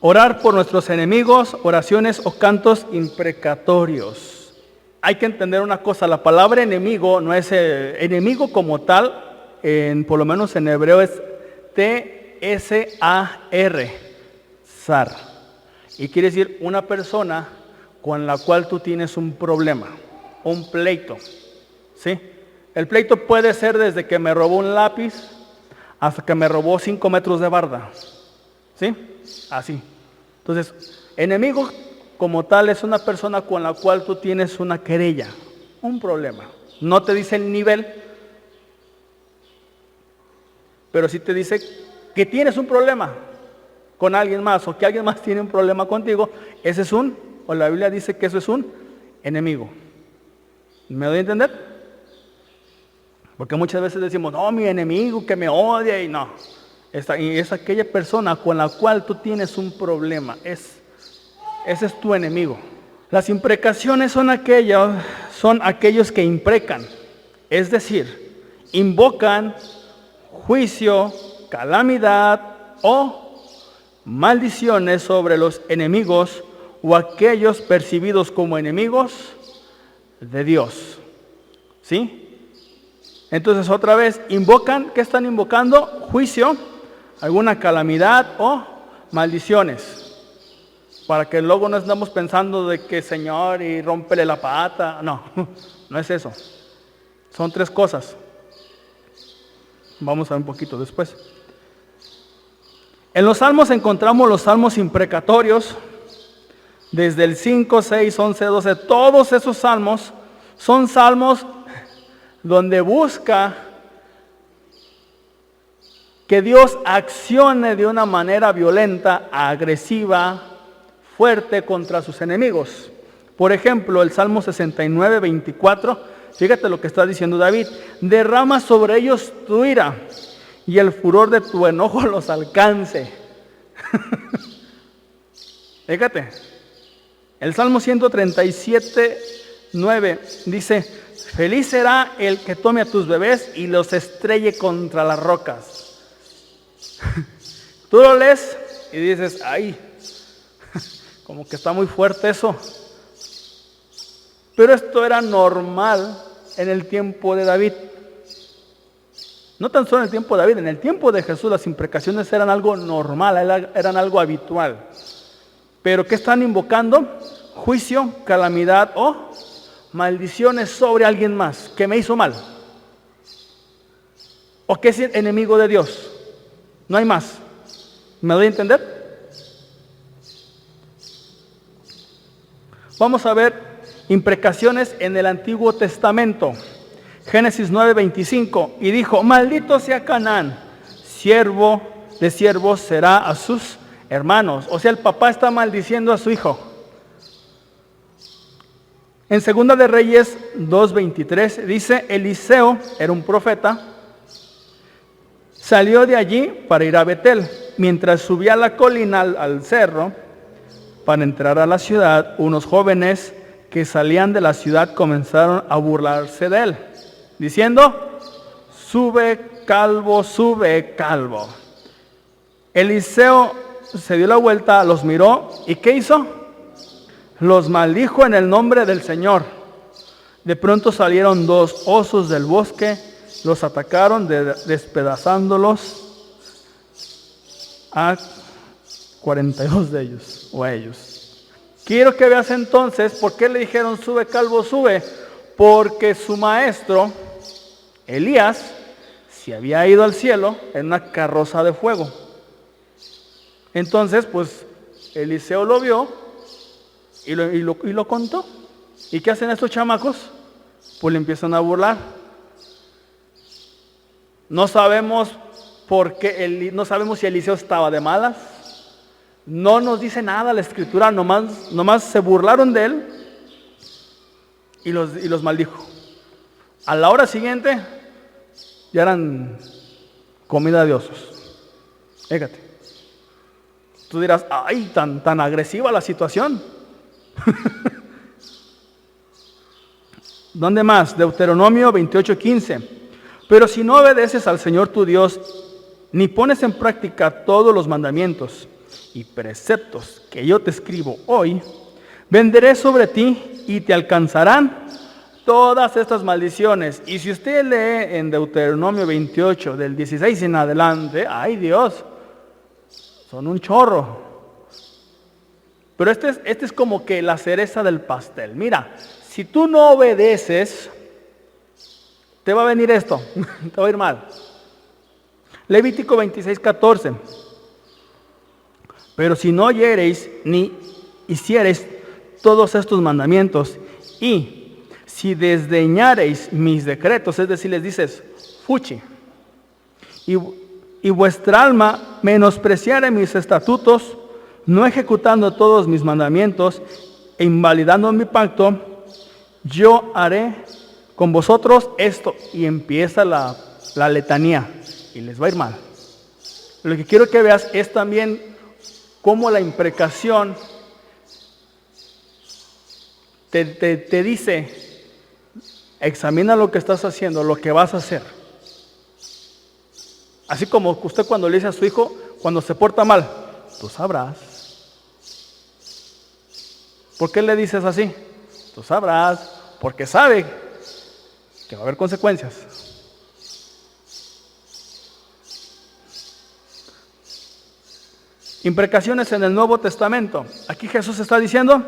Orar por nuestros enemigos, oraciones o cantos imprecatorios. Hay que entender una cosa, la palabra enemigo no es enemigo como tal, por lo menos en hebreo es T-S-A-R, zar. Y quiere decir una persona con la cual tú tienes un problema, un pleito, ¿sí? El pleito puede ser desde que me robó un lápiz hasta que me robó 5 metros de barda, ¿sí? Así. Entonces, enemigo como tal es una persona con la cual tú tienes una querella, un problema. No te dice el nivel, pero sí te dice que tienes un problema con alguien más o que alguien más tiene un problema contigo. Ese es o la Biblia dice que eso es un enemigo. ¿Me doy a entender? Porque muchas veces decimos, no, mi enemigo que me odia y no. Es aquella persona con la cual tú tienes un problema. Ese es tu enemigo. Las imprecaciones son aquellos que imprecan. Es decir, invocan juicio, calamidad o maldiciones sobre los enemigos o aquellos percibidos como enemigos de Dios. ¿Sí? Entonces otra vez, invocan, ¿qué están invocando? Juicio, alguna calamidad o maldiciones. Para que luego no estamos pensando de que Señor y rómpele la pata. No, no es eso. Son 3 cosas. Vamos a ver un poquito después. En los salmos encontramos los salmos imprecatorios. Desde el 5, 6, 11, 12. Todos esos salmos son salmos donde busca que Dios accione de una manera violenta, agresiva, fuerte contra sus enemigos. Por ejemplo, el Salmo 69, 24, fíjate lo que está diciendo David: derrama sobre ellos tu ira y el furor de tu enojo los alcance. Fíjate, el Salmo 137, 9 dice: feliz será el que tome a tus bebés y los estrelle contra las rocas. Tú lo lees y dices, ay, como que está muy fuerte eso. Pero esto era normal en el tiempo de David. No tan solo en el tiempo de David, en el tiempo de Jesús las imprecaciones eran algo normal, eran algo habitual. Pero ¿qué están invocando? Juicio, calamidad o maldiciones sobre alguien más que me hizo mal. O que es enemigo de Dios. No hay más. ¿Me doy a entender? Vamos a ver imprecaciones en el Antiguo Testamento. Génesis 9:25. Y dijo: maldito sea Canaán, siervo de siervos será a sus hermanos. O sea, el papá está maldiciendo a su hijo. En Segunda de Reyes 2:23 dice: Eliseo era un profeta, salió de allí para ir a Betel. Mientras subía la colina al cerro para entrar a la ciudad, unos jóvenes que salían de la ciudad comenzaron a burlarse de él, diciendo: sube calvo, sube calvo. Eliseo se dio la vuelta, los miró y ¿qué hizo? Los maldijo en el nombre del Señor. De pronto salieron 2 osos del bosque, los atacaron despedazándolos a 42 de ellos o a ellos. Quiero que veas entonces por qué le dijeron sube calvo, sube. Porque su maestro Elías se había ido al cielo en una carroza de fuego. Entonces pues Eliseo lo vio y lo contó. ¿Y qué hacen estos chamacos? Pues le empiezan a burlar. No sabemos por qué, no sabemos si Eliseo estaba de malas. No nos dice nada la escritura, nomás se burlaron de él y los maldijo. A la hora siguiente ya eran comida de osos. Fíjate. Tú dirás, ay, tan agresiva la situación. ¿Dónde más? Deuteronomio 28:15. Pero si no obedeces al Señor tu Dios, ni pones en práctica todos los mandamientos y preceptos que yo te escribo hoy, vendré sobre ti y te alcanzarán todas estas maldiciones. Y si usted lee en Deuteronomio 28, del 16 en adelante, ¡ay Dios! Son un chorro. Pero este es como que la cereza del pastel. Mira, si tú no obedeces, te va a venir esto, te va a ir mal. Levítico 26, 14. Pero si no oyereis ni hiciereis todos estos mandamientos, y si desdeñareis mis decretos, es decir, les dices, fuchi, y vuestra alma menospreciare mis estatutos, no ejecutando todos mis mandamientos e invalidando mi pacto, yo haré con vosotros esto. Y empieza la letanía y les va a ir mal. Lo que quiero que veas es también cómo la imprecación te dice, examina lo que estás haciendo, lo que vas a hacer. Así como usted cuando le dice a su hijo, cuando se porta mal, tú sabrás. ¿Por qué le dices así? Tú sabrás, porque sabe que va a haber consecuencias. Imprecaciones en el Nuevo Testamento. Aquí Jesús está diciendo,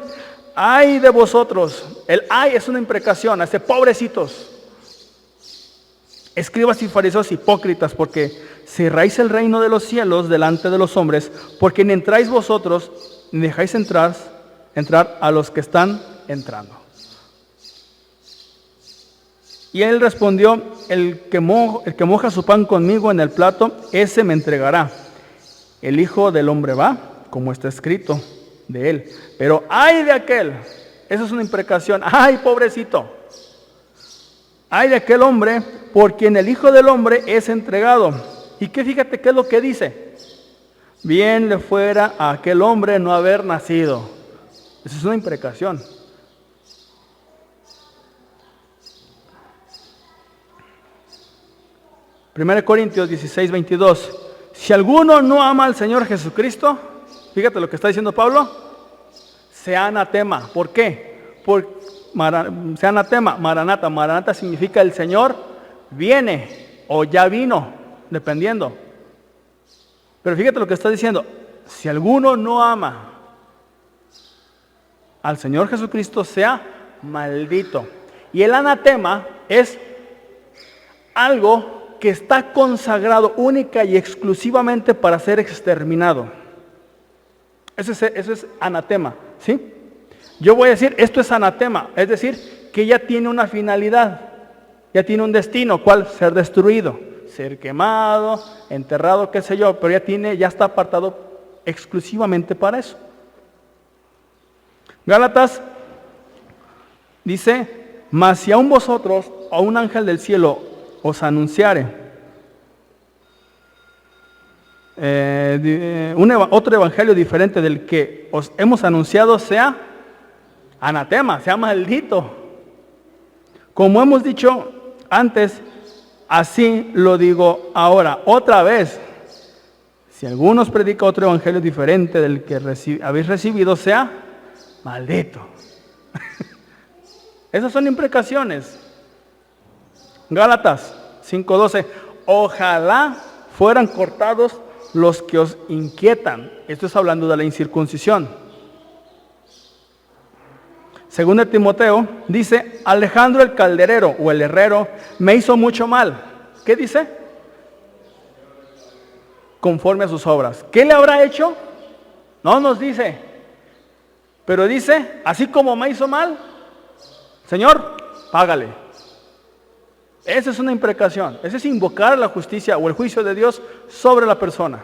ay de vosotros. El ay es una imprecación, hace pobrecitos. Escribas y fariseos hipócritas, porque cerráis el reino de los cielos delante de los hombres, porque ni entráis vosotros, ni dejáis entrar a los que están entrando. Y él respondió, el que moja su pan conmigo en el plato, ese me entregará. El Hijo del Hombre va, como está escrito de él. Pero ay de aquel, eso es una imprecación, ay pobrecito. Ay de aquel hombre por quien el Hijo del Hombre es entregado. Y que fíjate qué es lo que dice. Bien le fuera a aquel hombre no haber nacido. Esa es una imprecación. Primera Corintios 16, 22. Si alguno no ama al Señor Jesucristo, fíjate lo que está diciendo Pablo, sea anatema. ¿Por qué? Sea anatema, maranata. Maranata significa el Señor viene o ya vino, dependiendo. Pero fíjate lo que está diciendo. Si alguno no ama al Señor Jesucristo, sea maldito. Y el anatema es algo que está consagrado única y exclusivamente para ser exterminado. Eso es anatema, ¿sí? Yo voy a decir, esto es anatema, es decir, que ya tiene una finalidad, ya tiene un destino, ¿cuál? Ser destruido, ser quemado, enterrado, qué sé yo, pero ya está apartado exclusivamente para eso. Gálatas dice, mas si aún vosotros, a un ángel del cielo, os anunciare otro evangelio diferente del que os hemos anunciado, sea anatema, sea maldito. Como hemos dicho antes, así lo digo ahora, otra vez. Si alguno os predica otro evangelio diferente del que habéis recibido, sea maldito. Esas son imprecaciones. Gálatas 5:12. Ojalá fueran cortados los que os inquietan. Esto es hablando de la incircuncisión. Según el Timoteo, dice, Alejandro el calderero o el herrero me hizo mucho mal. ¿Qué dice? Conforme a sus obras. ¿Qué le habrá hecho? No nos dice. Pero dice, así como me hizo mal, Señor, págale. Esa es una imprecación. Esa es invocar la justicia o el juicio de Dios sobre la persona.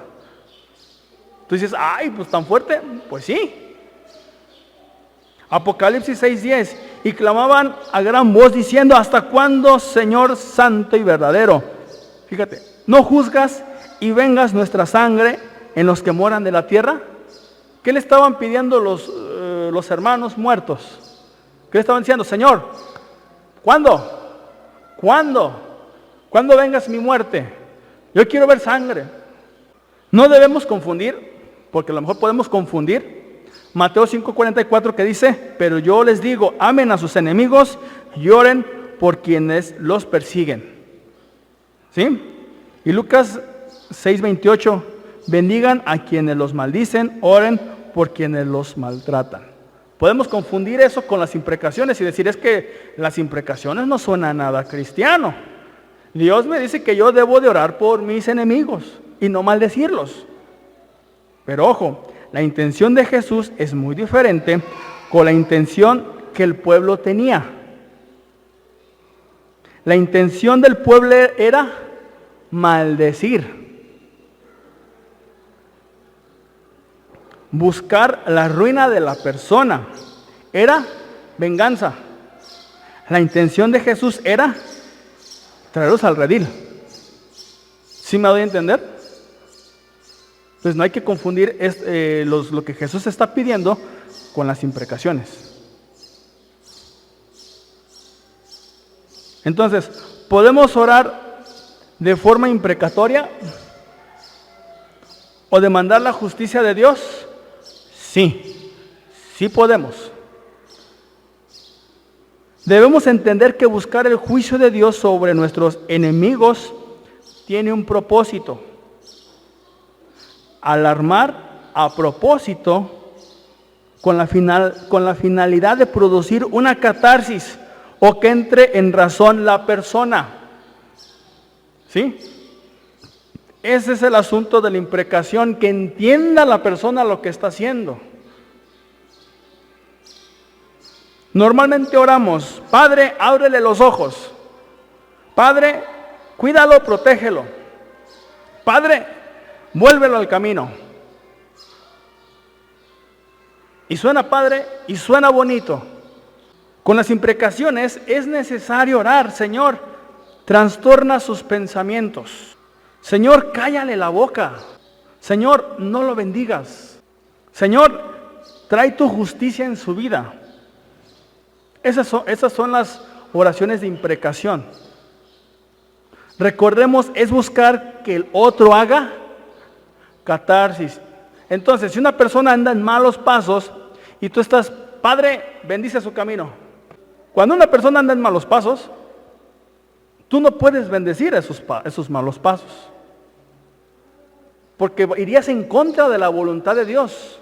Tú dices, ay, pues tan fuerte. Pues sí. Apocalipsis 6:10. Y clamaban a gran voz diciendo, ¿hasta cuándo, Señor santo y verdadero? Fíjate, ¿no juzgas y vengas nuestra sangre en los que moran de la tierra? ¿Qué le estaban pidiendo los hermanos muertos? ¿Qué le estaban diciendo? Señor, ¿cuándo? ¿Cuándo vengas mi muerte? Yo quiero ver sangre. No debemos confundir porque a lo mejor podemos confundir. Mateo 5:44 que dice, pero yo les digo, amen a sus enemigos y oren por quienes los persiguen. ¿Sí? Y Lucas 6:28, bendigan a quienes los maldicen, oren por quienes los maltratan. Podemos confundir eso con las imprecaciones y decir, es que las imprecaciones no suenan a nada cristiano. Dios me dice que yo debo de orar por mis enemigos y no maldecirlos. Pero ojo, la intención de Jesús es muy diferente con la intención que el pueblo tenía. La intención del pueblo era maldecir, buscar la ruina de la persona, era venganza. La intención de Jesús era traerlos al redil. ¿Sí me doy a entender? Pues no hay que confundir lo que Jesús está pidiendo con las imprecaciones. Entonces, ¿podemos orar de forma imprecatoria o demandar la justicia de Dios? Sí, sí podemos. Debemos entender que buscar el juicio de Dios sobre nuestros enemigos tiene un propósito. Alarmar a propósito con la finalidad de producir una catarsis o que entre en razón la persona. ¿Sí? Ese es el asunto de la imprecación, que entienda la persona lo que está haciendo. Normalmente oramos, Padre, ábrele los ojos. Padre, cuídalo, protégelo. Padre, vuélvelo al camino. Y suena padre y suena bonito. Con las imprecaciones es necesario orar, Señor, trastorna sus pensamientos. Señor, cállale la boca. Señor, no lo bendigas. Señor, trae tu justicia en su vida. Esas son las oraciones de imprecación. Recordemos, es buscar que el otro haga catarsis. Entonces, si una persona anda en malos pasos y tú estás, Padre, bendice su camino. Cuando una persona anda en malos pasos, tú no puedes bendecir esos malos pasos, porque irías en contra de la voluntad de Dios.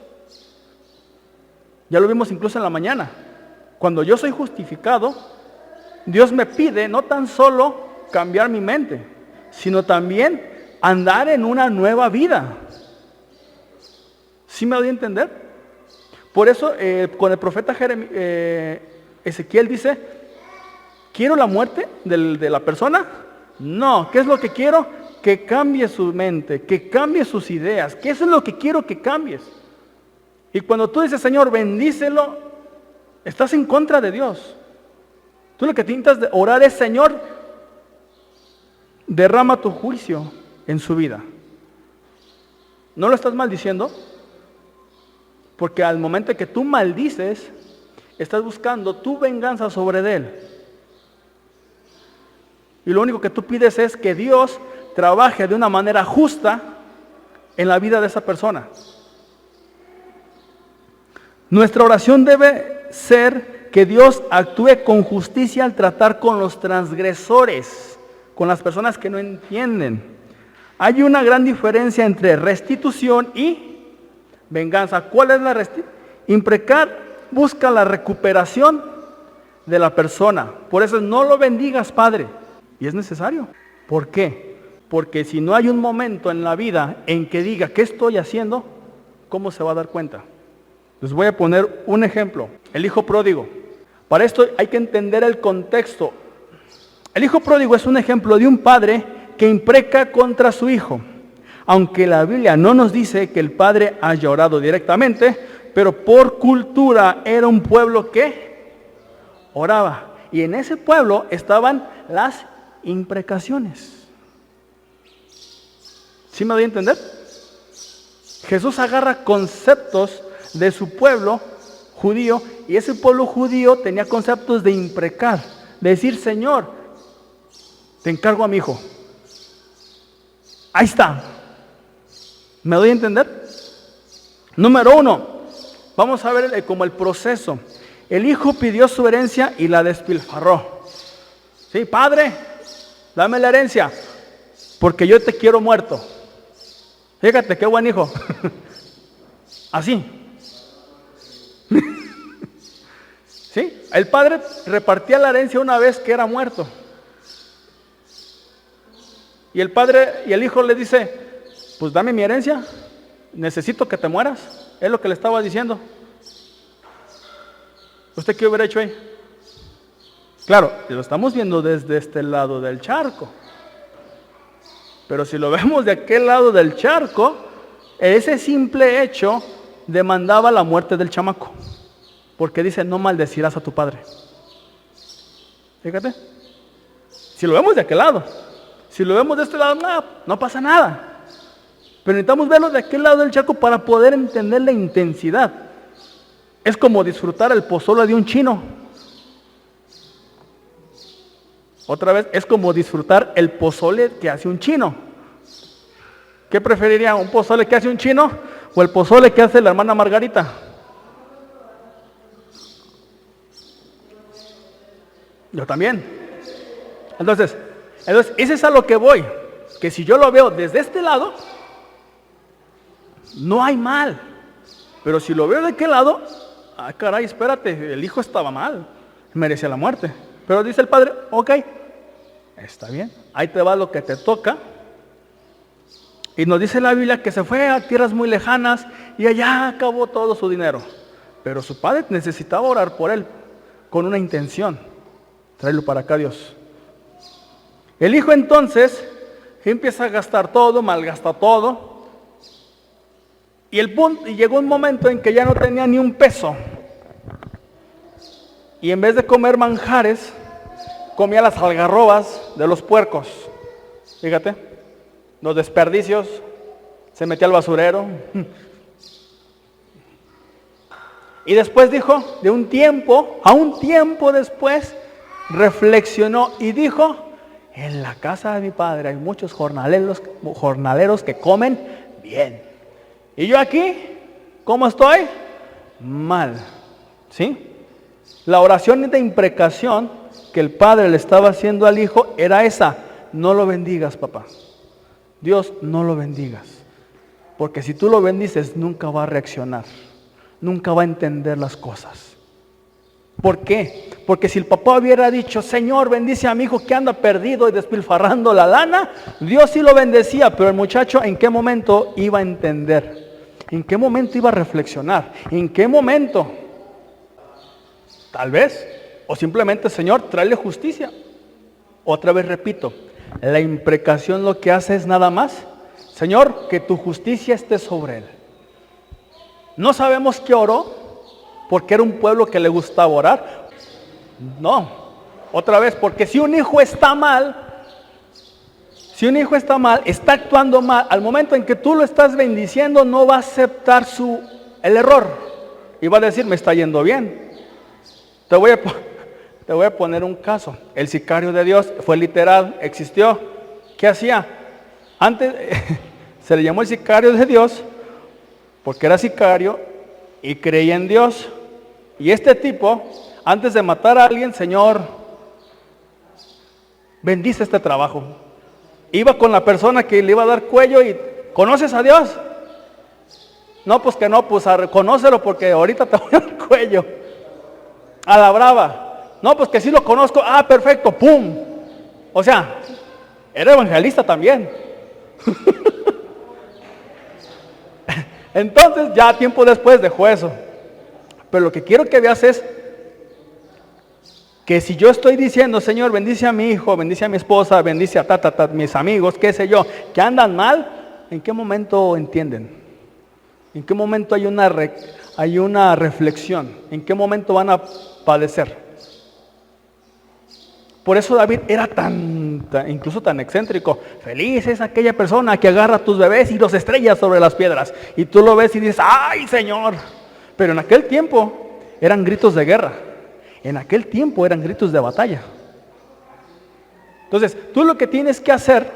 Ya lo vimos incluso en la mañana. Cuando yo soy justificado, Dios me pide no tan solo cambiar mi mente, sino también andar en una nueva vida. ¿Sí me doy a entender? Por eso con el profeta Ezequiel dice, ¿quiero la muerte de la persona? No, ¿qué es lo que quiero? Que cambie su mente, que cambie sus ideas, que eso es lo que quiero que cambies. Y cuando tú dices, Señor, bendícelo, estás en contra de Dios. Tú lo que intentas de orar es, Señor, derrama tu juicio en su vida. ¿No lo estás maldiciendo? Porque al momento que tú maldices, estás buscando tu venganza sobre él. Y lo único que tú pides es que Dios trabaje de una manera justa en la vida de esa persona. Nuestra oración debe ser que Dios actúe con justicia al tratar con los transgresores, con las personas que no entienden. Hay una gran diferencia entre restitución y venganza. ¿Cuál es la restitución? Imprecar busca la recuperación de la persona. Por eso no lo bendigas, Padre. Y es necesario. ¿Por qué? Porque si no hay un momento en la vida en que diga, ¿qué estoy haciendo? ¿Cómo se va a dar cuenta? Les voy a poner un ejemplo. El hijo pródigo. Para esto hay que entender el contexto. El hijo pródigo es un ejemplo de un padre que impreca contra su hijo. Aunque la Biblia no nos dice que el padre haya orado directamente, pero por cultura era un pueblo que oraba. Y en ese pueblo estaban las imprecaciones. ¿Sí me doy a entender? Jesús agarra conceptos de su pueblo judío, y ese pueblo judío tenía conceptos de imprecar, de decir, Señor, te encargo a mi hijo. Ahí está. ¿Me doy a entender? Número 1, vamos a ver como el proceso. El hijo pidió su herencia y la despilfarró. Sí, padre, dame la herencia, porque yo te quiero muerto. Fíjate, qué buen hijo. Así. ¿Sí? El padre repartía la herencia una vez que era muerto. Y el hijo le dice, pues dame mi herencia, necesito que te mueras. Es lo que le estaba diciendo. ¿Usted qué hubiera hecho ahí? Claro, lo estamos viendo desde este lado del charco. Pero si lo vemos de aquel lado del charco, ese simple hecho demandaba la muerte del chamaco. Porque dice, no maldecirás a tu padre. Fíjate. Si lo vemos de aquel lado. Si lo vemos de este lado, no pasa nada. Pero necesitamos verlo de aquel lado del charco para poder entender la intensidad. Es como disfrutar el pozole de un chino. Otra vez, es como disfrutar el pozole que hace un chino. ¿Qué preferiría? ¿Un pozole que hace un chino o el pozole que hace la hermana Margarita? Yo también. Entonces, ese es a lo que voy. Que si yo lo veo desde este lado, no hay mal. Pero si lo veo de aquel lado, caray, espérate, el hijo estaba mal, merecía la muerte. Pero dice el padre, ok, está bien, ahí te va lo que te toca. Y nos dice la Biblia que se fue a tierras muy lejanas y allá acabó todo su dinero. Pero su padre necesitaba orar por él con una intención, traerlo para acá Dios. El hijo entonces empieza a gastar todo, malgasta todo. Y llegó un momento en que ya no tenía ni un peso. Y en vez de comer manjares, comía las algarrobas de los puercos. Fíjate, los desperdicios, se metía al basurero. Y después dijo, a un tiempo después, reflexionó y dijo, en la casa de mi padre hay muchos jornaleros que comen bien. Y yo aquí, ¿cómo estoy? Mal. ¿Sí? La oración de imprecación que el padre le estaba haciendo al hijo era esa: no lo bendigas, papá. Dios, no lo bendigas. Porque si tú lo bendices, nunca va a reaccionar. Nunca va a entender las cosas. ¿Por qué? Porque si el papá hubiera dicho, Señor, bendice a mi hijo que anda perdido y despilfarrando la lana, Dios sí lo bendecía, pero el muchacho, ¿en qué momento iba a entender? ¿En qué momento iba a reflexionar? ¿En qué momento? Tal vez, o simplemente, Señor, tráele justicia. Otra vez repito, la imprecación lo que hace es nada más, Señor, que tu justicia esté sobre él. No sabemos qué oró, porque era un pueblo que le gustaba orar. No, otra vez, porque si un hijo está mal, está actuando mal, al momento en que tú lo estás bendiciendo, no va a aceptar el error. Y va a decir, me está yendo bien. Te voy a poner un caso. El sicario de Dios fue literal, existió. ¿Qué hacía? Antes se le llamó el sicario de Dios porque era sicario y creía en Dios. Y este tipo, antes de matar a alguien, Señor, bendice este trabajo. Iba con la persona que le iba a dar cuello y, ¿conoces a Dios? No, pues que no, pues reconócelo porque ahorita te voy a dar cuello. A la brava. No, pues que sí lo conozco. Ah, perfecto, pum. O sea, era evangelista también. Entonces, ya tiempo después dejó eso. Pero lo que quiero que veas es que si yo estoy diciendo, Señor, bendice a mi hijo, bendice a mi esposa, bendice a mis amigos, qué sé yo, que andan mal, ¿en qué momento entienden? ¿En qué momento hay una reflexión? ¿En qué momento van a padecer? Por eso David era incluso tan excéntrico. Feliz es aquella persona que agarra a tus bebés y los estrella sobre las piedras. Y tú lo ves y dices, ¡ay, Señor! Pero en aquel tiempo eran gritos de guerra. En aquel tiempo eran gritos de batalla. Entonces, tú lo que tienes que hacer,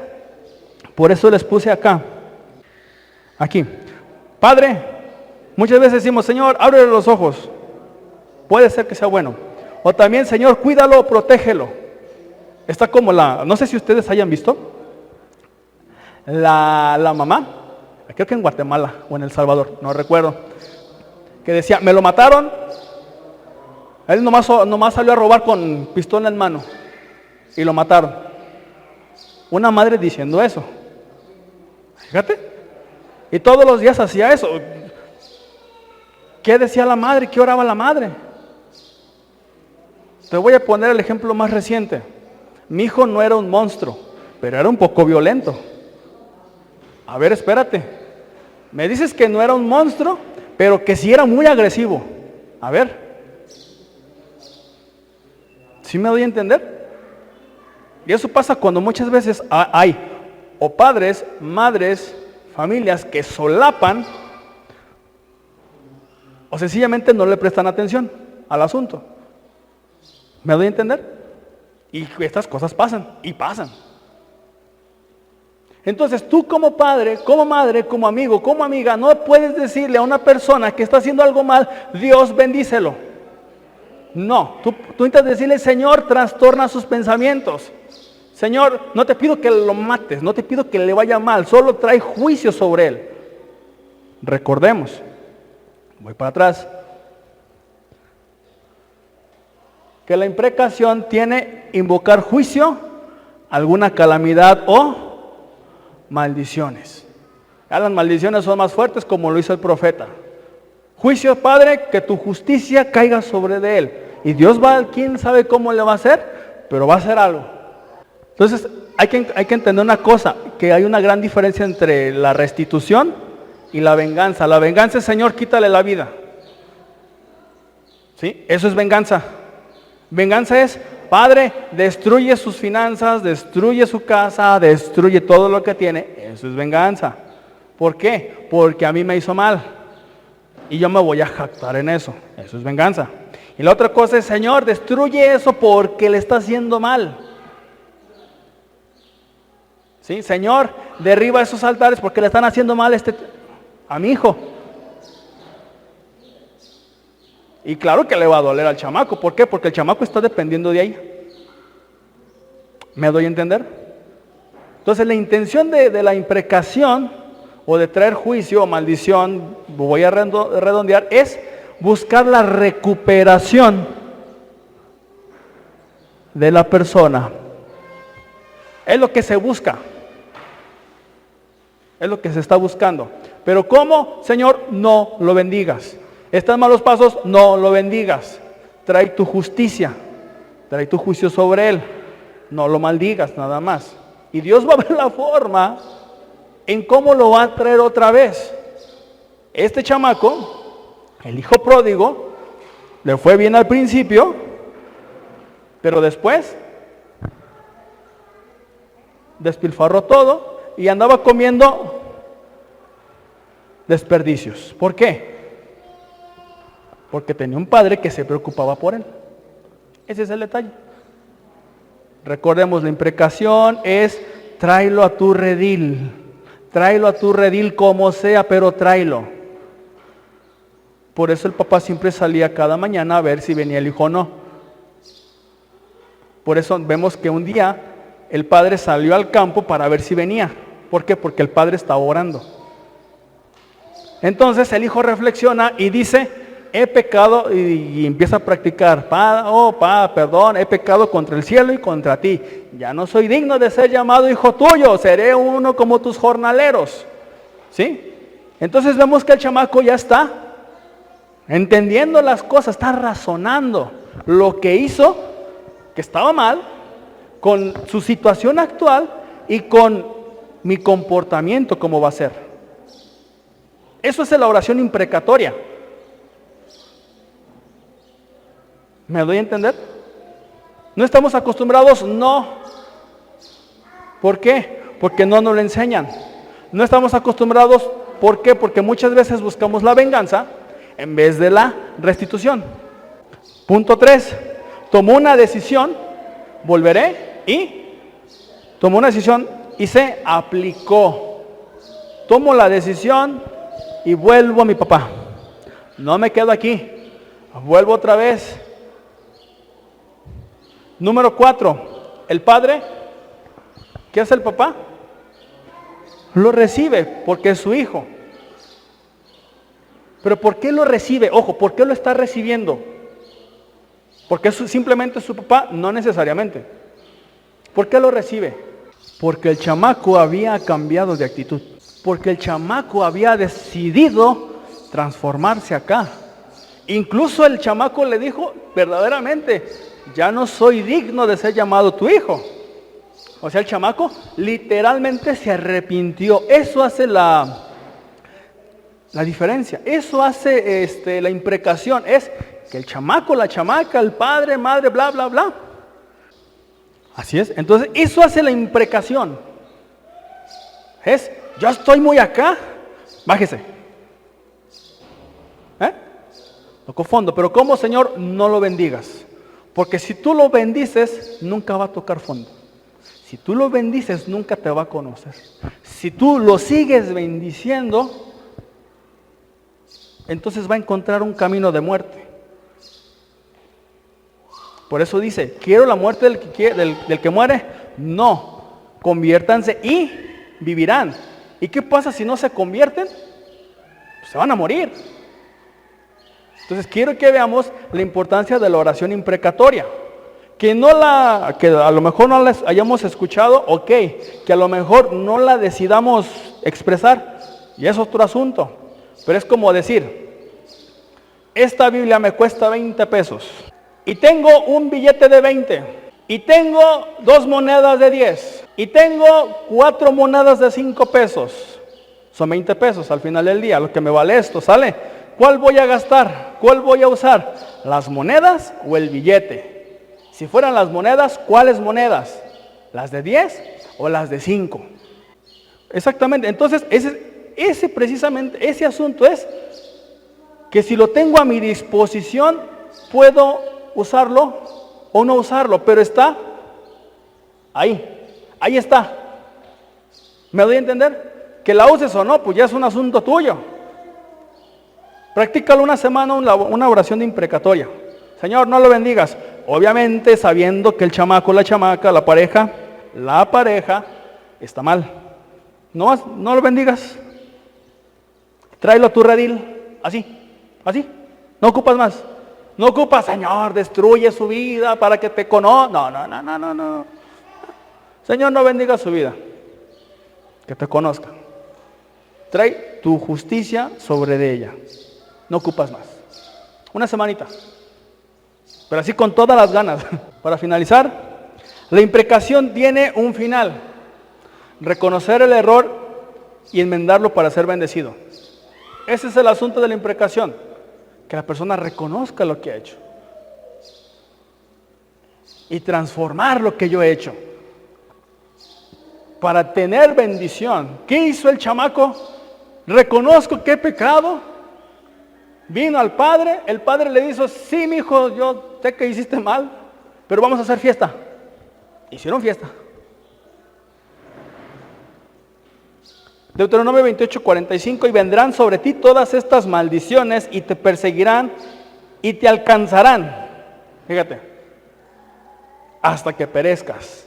por eso les puse acá, aquí, Padre, Muchas veces decimos, Señor, ábrele los ojos. Puede ser que sea bueno. O también, Señor, cuídalo, protégelo. Está como no sé si ustedes hayan visto, la mamá, creo que en Guatemala o en El Salvador, no recuerdo, que decía, me lo mataron, él nomás salió a robar con pistola en mano y lo mataron. Una madre diciendo eso, fíjate, y todos los días hacía eso. ¿Qué decía la madre? ¿Qué oraba la madre? Te voy a poner el ejemplo más reciente. Mi hijo no era un monstruo, pero era un poco violento. A ver, espérate. Me dices que no era un monstruo, pero que sí era muy agresivo. A ver. ¿Sí me doy a entender? Y eso pasa cuando muchas veces hay o padres, madres, familias que solapan o sencillamente no le prestan atención al asunto. ¿Me doy a entender? Y estas cosas pasan, y pasan. Entonces tú como padre, como madre, como amigo, como amiga, no puedes decirle a una persona que está haciendo algo mal, Dios bendícelo. No, tú intentas decirle, Señor, trastorna sus pensamientos. Señor, no te pido que lo mates, no te pido que le vaya mal, solo trae juicio sobre él. Recordemos, voy para atrás, que la imprecación tiene invocar juicio, alguna calamidad o maldiciones. Ya las maldiciones son más fuertes, como lo hizo el profeta. Juicio, Padre, que tu justicia caiga sobre de él. Y Dios quién sabe cómo le va a hacer, pero va a hacer algo. Entonces hay que entender una cosa, que hay una gran diferencia entre la restitución y la venganza. La venganza es, Señor, quítale la vida. ¿Sí? Eso es venganza. Venganza es, Padre, destruye sus finanzas, destruye su casa, destruye todo lo que tiene. Eso es venganza. ¿Por qué? Porque a mí me hizo mal. Y yo me voy a jactar en eso. Eso es venganza. Y la otra cosa es, Señor, destruye eso porque le está haciendo mal. ¿Sí? Señor, derriba esos altares porque le están haciendo mal a mi hijo. Y claro que le va a doler al chamaco. ¿Por qué? Porque el chamaco está dependiendo de ahí. ¿Me doy a entender? Entonces la intención de la imprecación o de traer juicio o maldición, voy a redondear, es buscar la recuperación de la persona. Es lo que se busca. Es lo que se está buscando. Pero ¿cómo? Señor, no lo bendigas. ¿Está en malos pasos? No lo bendigas. Trae tu justicia. Trae tu juicio sobre él. No lo maldigas nada más. Y Dios va a ver la forma en cómo lo va a traer otra vez. Este chamaco, el hijo pródigo, le fue bien al principio, pero después despilfarró todo y andaba comiendo desperdicios. ¿Por qué? Porque tenía un padre que se preocupaba por él. Ese es el detalle. Recordemos, la imprecación es tráelo a tu redil. Tráelo a tu redil como sea, pero tráelo. Por eso el papá siempre salía cada mañana a ver si venía el hijo o no. Por eso vemos que un día el padre salió al campo para ver si venía. ¿Por qué? Porque el padre estaba orando. Entonces el hijo reflexiona y dice, he pecado, y empieza a practicar, perdón, he pecado contra el cielo y contra ti. Ya no soy digno de ser llamado hijo tuyo, seré uno como tus jornaleros. ¿Sí? Entonces vemos que el chamaco ya está entendiendo las cosas, está razonando lo que hizo, que estaba mal, con su situación actual y con mi comportamiento, cómo va a ser. Eso es la oración imprecatoria. ¿Me doy a entender? ¿No estamos acostumbrados? No. ¿Por qué? Porque no nos lo enseñan. No estamos acostumbrados. ¿Por qué? Porque muchas veces buscamos la venganza en vez de la restitución. Punto 3. Tomó una decisión, volveré, y tomó una decisión y se aplicó. Tomo la decisión y vuelvo a mi papá. No me quedo aquí. Vuelvo otra vez. Número 4. El padre, ¿qué hace el papá? Lo recibe porque es su hijo. Pero ¿por qué lo recibe? Ojo, ¿por qué lo está recibiendo? ¿Porque simplemente su papá? No necesariamente. ¿Por qué lo recibe? Porque el chamaco había cambiado de actitud. Porque el chamaco había decidido transformarse acá. Incluso el chamaco le dijo verdaderamente, ya no soy digno de ser llamado tu hijo. O sea, el chamaco literalmente se arrepintió. Eso hace la diferencia. Eso hace la imprecación. Es que el chamaco, la chamaca, el padre, madre, bla, bla, bla. Así es. Entonces, eso hace la imprecación. Es, yo estoy muy acá, bájese. Tocó fondo. Pero ¿cómo, Señor? No lo bendigas. Porque si tú lo bendices, nunca va a tocar fondo. Si tú lo bendices, nunca te va a conocer. Si tú lo sigues bendiciendo, entonces va a encontrar un camino de muerte. Por eso dice, ¿quiero la muerte del que muere? No, conviértanse y vivirán. ¿Y qué pasa si no se convierten? Pues se van a morir. Entonces quiero que veamos la importancia de la oración imprecatoria. Que a lo mejor no la hayamos escuchado, ok. Que a lo mejor no la decidamos expresar, y es otro asunto. Pero es como decir, esta Biblia me cuesta 20 pesos. Y tengo un billete de 20. Y tengo 2 monedas de 10. Y tengo 4 monedas de 5 pesos. Son 20 pesos al final del día, lo que me vale esto, ¿sale? ¿Cuál voy a gastar? ¿Cuál voy a usar? ¿Las monedas o el billete? Si fueran las monedas, ¿cuáles monedas? ¿Las de 10 o las de 5? Exactamente. Entonces, precisamente ese asunto es que si lo tengo a mi disposición, puedo usarlo o no usarlo, pero está ahí está. ¿Me doy a entender? Que la uses o no, pues ya es un asunto tuyo. Practícalo una semana, una oración de imprecatoria. Señor, no lo bendigas. Obviamente sabiendo que el chamaco, la chamaca, la pareja está mal. No lo bendigas. Tráelo a tu redil, así. No ocupas más. No ocupas, Señor, destruye su vida para que te conozca. No. Señor, no bendiga su vida. Que te conozca. Trae tu justicia sobre de ella. No ocupas más. Una semanita. Pero así con todas las ganas. Para finalizar, la imprecación tiene un final. Reconocer el error y enmendarlo para ser bendecido. Ese es el asunto de la imprecación. Que la persona reconozca lo que ha hecho. Y transformar lo que yo he hecho. Para tener bendición. ¿Qué hizo el chamaco? Reconozco que he pecado. Vino al padre, el padre le dijo, sí, mi hijo, yo sé que hiciste mal, pero vamos a hacer fiesta. Hicieron fiesta. Deuteronomio 28:45, y vendrán sobre ti todas estas maldiciones y te perseguirán y te alcanzarán. Fíjate, hasta que perezcas.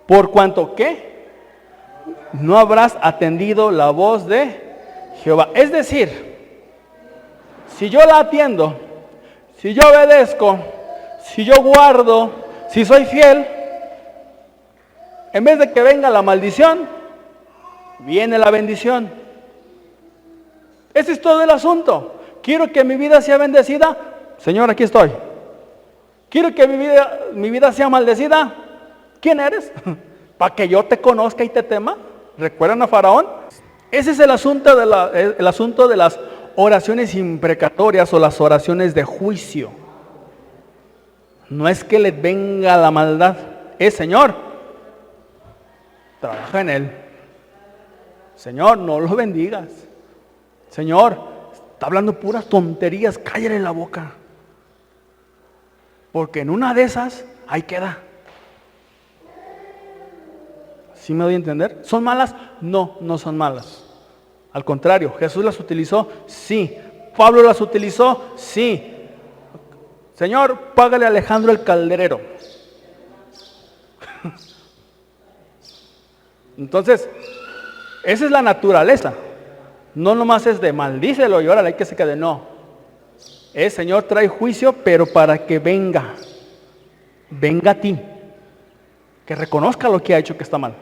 Por cuanto que no habrás atendido la voz de Jehová. Es decir, si yo la atiendo, si yo obedezco, si yo guardo, si soy fiel, en vez de que venga la maldición, viene la bendición. Ese es todo el asunto. Quiero que mi vida sea bendecida. Señor, aquí estoy. Quiero que mi vida sea maldecida. ¿Quién eres? Para que yo te conozca y te tema. ¿Recuerdan a Faraón? Ese es el asunto de las oraciones imprecatorias o las oraciones de juicio. No es que le venga la maldad. Señor, trabaja en él. Señor, no lo bendigas. Señor, está hablando puras tonterías, cállale la boca. Porque en una de esas, ahí queda. ¿Sí me doy a entender? ¿Son malas? No, no son malas. Al contrario, Jesús las utilizó, sí, ¿Pablo las utilizó? Sí. Señor, págale a Alejandro el calderero. Entonces, esa es la naturaleza. No nomás es de maldícelo y órale, hay que se quede. No. Señor, trae juicio, pero para que venga a ti. Que reconozca lo que ha hecho que está mal.